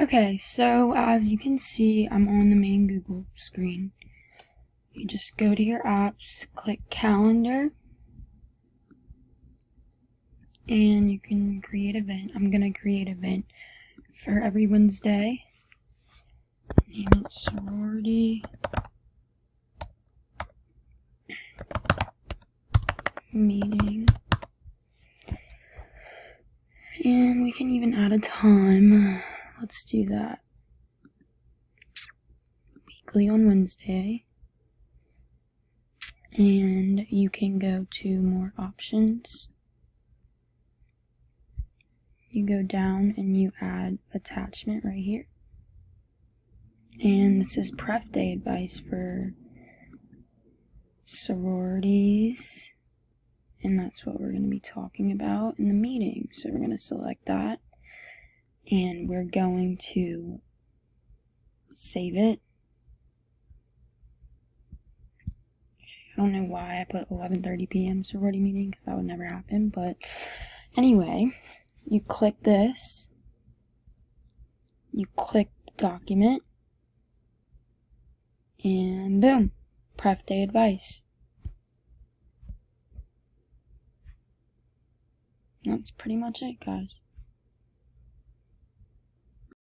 Okay, so as you can see, I'm on the main Google screen. You just go to your apps, click calendar, and you can create event. I'm gonna create an event for every Wednesday. Name it sorority meeting. And we can even add a time. Let's do that. Weekly on Wednesday. And you can go to more options. You go down and you add attachment right here. And this is Pref Day advice for sororities. And that's what we're going to be talking about in the meeting. So we're going to select that. And we're going to save it. I don't know why I put 11:30 p.m. sorority meeting, because that would never happen. But anyway, you click this. You click the document. And boom, Pref Day advice. That's pretty much it, guys.